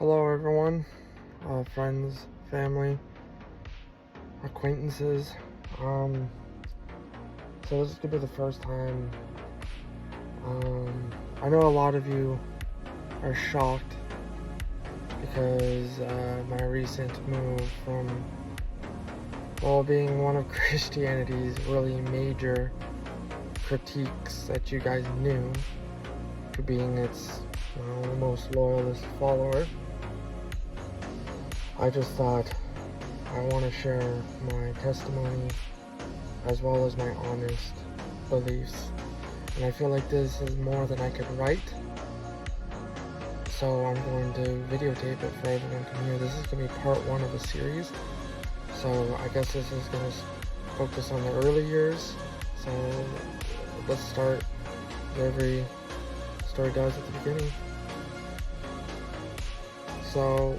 Hello, everyone, friends, family, acquaintances. Um, so this is gonna be the first time. I know a lot of you are shocked because my recent move from, well, being one of Christianity's really major critiques that you guys knew to being its most loyalist follower. I just thought I want to share my testimony as well as my honest beliefs. And I feel like this is more than I could write. So I'm going to videotape it for everyone to hear. This is going to be part one of a series. So I guess this is going to focus on the early years. So let's start where every story does at the beginning. So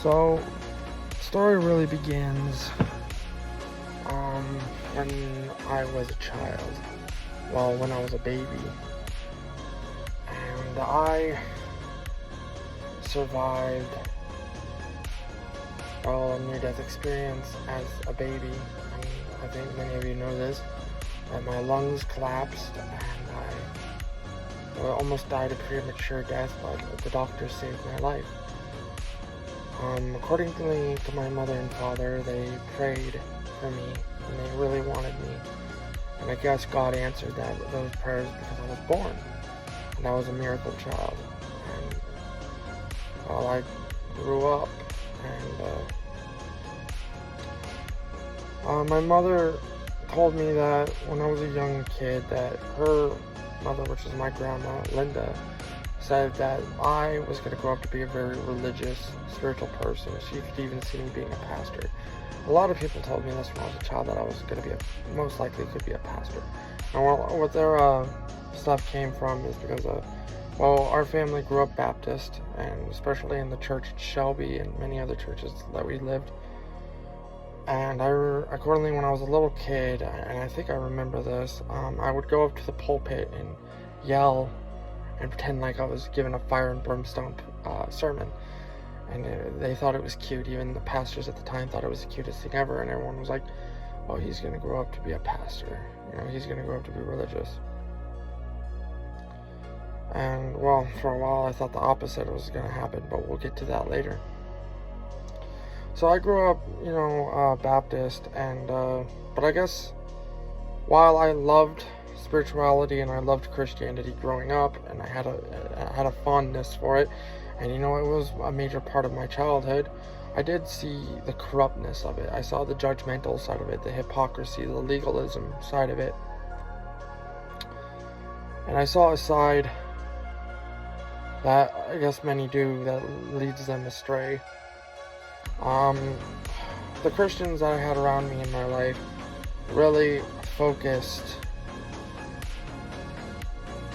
the story really begins when I was a child. Well, when I was a baby. And I survived, a near-death experience as a baby. And I think many of you know this, that my lungs collapsed and I almost died a premature death, but the doctors saved my life. According to my mother and father, they prayed for me and they really wanted me. And I guess God answered those prayers because I was born. And I was a miracle child. And well, I grew up and my mother told me that when I was a young kid that her mother, which is my grandma, Linda, said that I was going to grow up to be a very religious, spiritual person. She could even see me being a pastor. A lot of people told me this when I was a child, that I was going to be most likely could be a pastor. And what their stuff came from is because our family grew up Baptist, and especially in the church at Shelby and many other churches that we lived. And accordingly, when I was a little kid, and I think I remember this, I would go up to the pulpit and yell and pretend like I was giving a fire and brimstone sermon. And they thought it was cute. Even the pastors at the time thought it was the cutest thing ever. And everyone was like, oh, he's going to grow up to be a pastor. He's going to grow up to be religious. And, well, for a while I thought the opposite was going to happen, but we'll get to that later. So I grew up, Baptist, and, but I guess while I loved spirituality and I loved Christianity growing up, and I had a fondness for it, and it was a major part of my childhood, I did see the corruptness of it. I saw the judgmental side of it, the hypocrisy, the legalism side of it. And I saw a side that I guess many do that leads them astray. The Christians that I had around me in my life really focused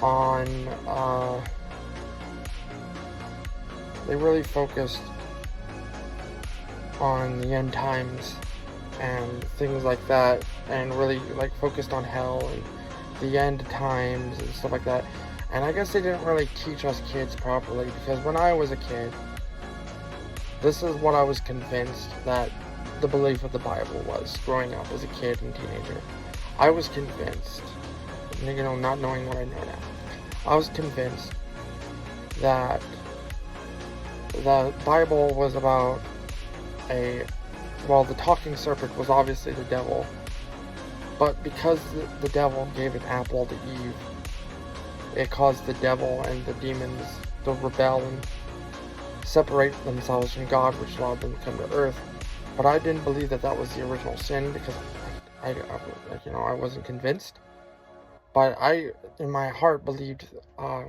on the end times and things like that, and really focused on hell and the end times and stuff like that. And I guess they didn't really teach us kids properly, because when I was a kid, this is what I was convinced that the belief of the Bible was growing up as a kid and teenager. I was convinced, not knowing what I know now, I was convinced that the Bible was about the talking serpent was obviously the devil, but because the devil gave an apple to Eve, it caused the devil and the demons to rebel and separate themselves from God, which allowed them to come to earth. But I didn't believe that was the original sin, because I wasn't convinced. But I, in my heart, believed,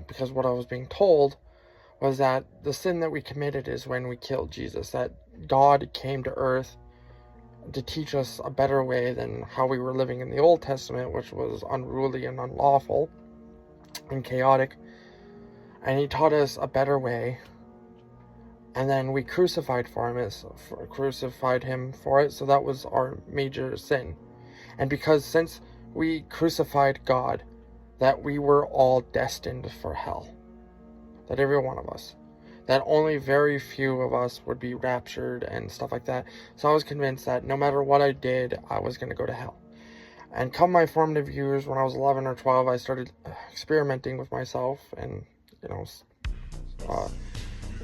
because what I was being told was that the sin that we committed is when we killed Jesus, that God came to earth to teach us a better way than how we were living in the Old Testament, which was unruly and unlawful and chaotic. And he taught us a better way, and then we crucified him for it, so that was our major sin. And because since we crucified God, that we were all destined for hell. That every one of us. That only very few of us would be raptured and stuff like that. So I was convinced that no matter what I did, I was going to go to hell. And come my formative years, when I was 11 or 12, I started experimenting with myself and,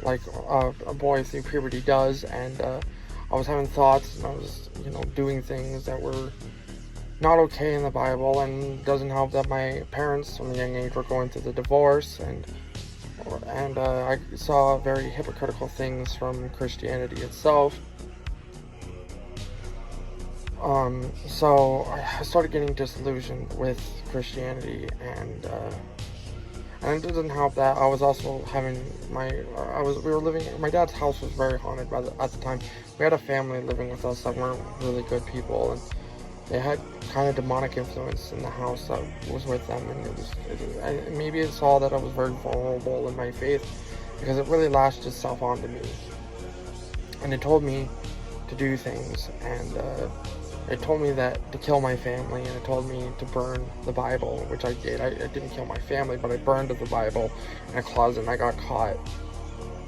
like a boy through puberty does. And I was having thoughts, and I was, doing things that were not okay in the Bible. And it doesn't help that my parents from a young age were going through the divorce, and I saw very hypocritical things from Christianity itself. So I started getting disillusioned with Christianity, and it doesn't help that I was also having my dad's house was very haunted at the time. We had a family living with us that weren't really good people, and they had kind of demonic influence in the house that was with them, and maybe it saw that I was very vulnerable in my faith, because it really lashed itself onto me, and it told me to do things, and it told me that to kill my family, and it told me to burn the Bible, which I did. I didn't kill my family, but I burned the Bible in a closet, and I got caught.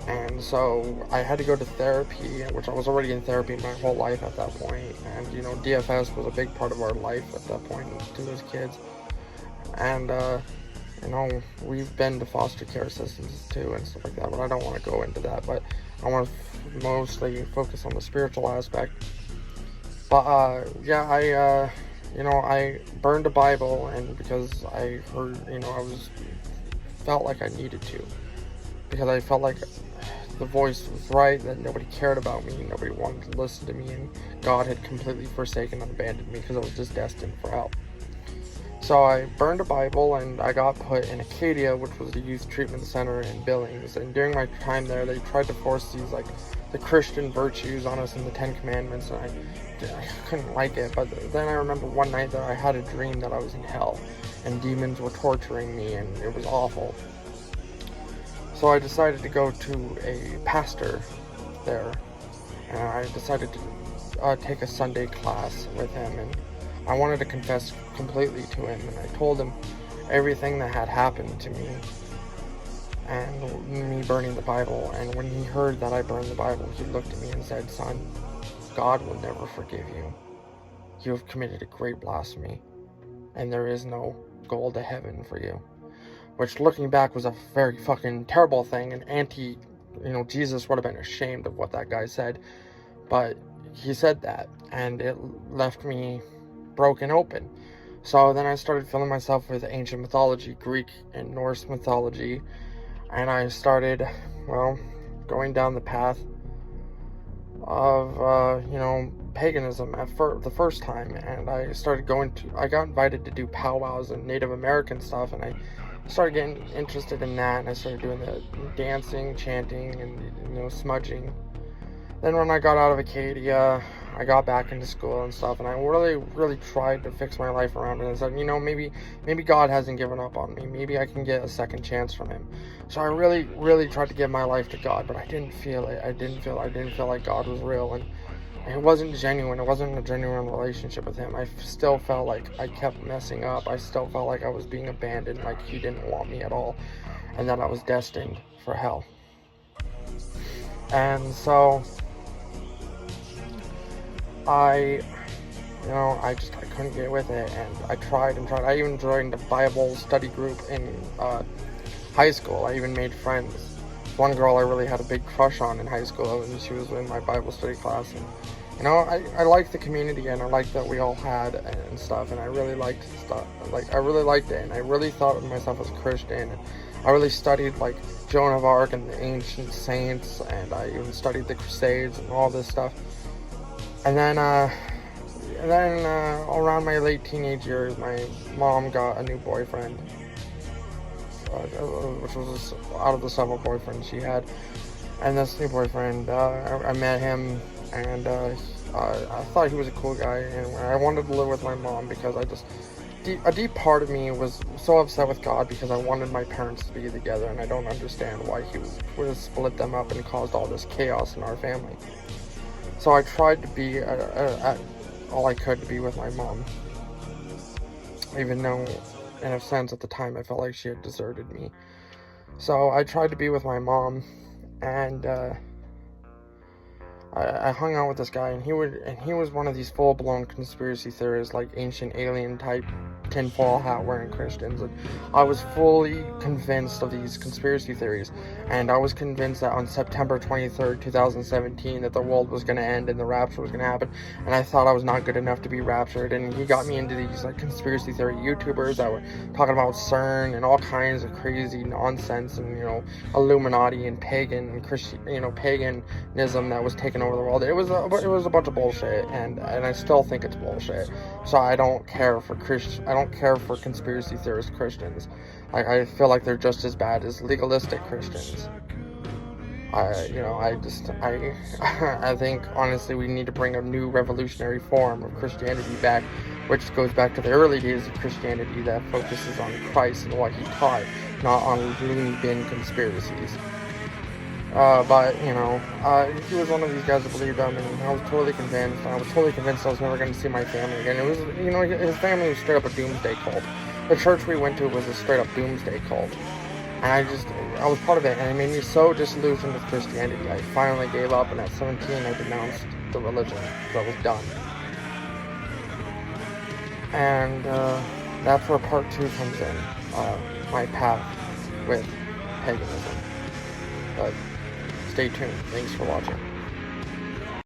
And so I had to go to therapy, which I was already in therapy my whole life at that point. And, DFS was a big part of our life at that point to those kids. And, we've been to foster care systems too and stuff like that, but I don't want to go into that. But I want to mostly focus on the spiritual aspect. But, I burned a Bible, and because I heard, felt like I needed to. Because I felt like the voice was right, that nobody cared about me, nobody wanted to listen to me, and God had completely forsaken and abandoned me because I was just destined for hell. So I burned a Bible, and I got put in Acadia, which was a youth treatment center in Billings. And during my time there, they tried to force these, the Christian virtues on us in the Ten Commandments, and I couldn't like it. But then I remember one night that I had a dream that I was in hell, and demons were torturing me, and it was awful. So I decided to go to a pastor there, and I decided to take a Sunday class with him, and I wanted to confess completely to him, and I told him everything that had happened to me, and me burning the Bible. And when he heard that I burned the Bible, he looked at me and said, "Son, God will never forgive you. You have committed a great blasphemy, and there is no goal to heaven for you." Which, looking back, was a very fucking terrible thing, and Jesus would have been ashamed of what that guy said. But he said that, and it left me broken open. So then I started filling myself with ancient mythology, Greek and Norse mythology, and I started, going down the path of, paganism the first time, and I got invited to do powwows and Native American stuff, and I started getting interested in that, and I started doing the dancing, chanting, and smudging. Then when I got out of Acadia, I got back into school and stuff, and I really, really tried to fix my life around it. And I said, maybe God hasn't given up on me. Maybe I can get a second chance from him. So I really, really tried to give my life to God, but I didn't feel it. I didn't feel like God was real, and it wasn't genuine. It wasn't a genuine relationship with him. I still felt like I kept messing up. I still felt like I was being abandoned, like he didn't want me at all, and that I was destined for hell. And so I couldn't get with it, and I tried and tried. I even joined a Bible study group in high school. I even made friends. One girl I really had a big crush on in high school, and she was in my Bible study class, and I liked the community, and I liked that we all had and stuff, and I really liked stuff. I really liked it, and I really thought of myself as a Christian, and I really studied Joan of Arc and the ancient saints, and I even studied the Crusades and all this stuff. And then around my late teenage years, my mom got a new boyfriend, which was out of the several boyfriends she had. And this new boyfriend, I met him, and I thought he was a cool guy, and I wanted to live with my mom because a deep part of me was so upset with God because I wanted my parents to be together, and I don't understand why he would have split them up and caused all this chaos in our family. So I tried to be all I could to be with my mom. Even though, in a sense, at the time, I felt like she had deserted me. So I tried to be with my mom, and I hung out with this guy, and he was one of these full-blown conspiracy theorists, like ancient alien type tinfoil hat wearing Christians. And I was fully convinced of these conspiracy theories, and I was convinced that on September 23rd, 2017, that the world was going to end and the rapture was going to happen. And I thought I was not good enough to be raptured. And he got me into these like conspiracy theory YouTubers that were talking about CERN and all kinds of crazy nonsense, and Illuminati and pagan and paganism that was taking over the world. It was a bunch of bullshit, and I still think it's bullshit. So I don't care for conspiracy theorist Christians. I feel like they're just as bad as legalistic Christians. I think honestly we need to bring a new revolutionary form of Christianity back, which goes back to the early days of Christianity that focuses on Christ and what he taught, not on loony bin conspiracies. But he was one of these guys that believed him, and I was totally convinced. I was totally convinced I was never going to see my family again. It was, his family was straight up a doomsday cult. The church we went to was a straight up doomsday cult. And I was part of it, and it made me so disillusioned with Christianity. I finally gave up, and at 17 I denounced the religion, because I was done. And that's where part 2 comes in, my path with paganism. But stay tuned. Thanks for watching.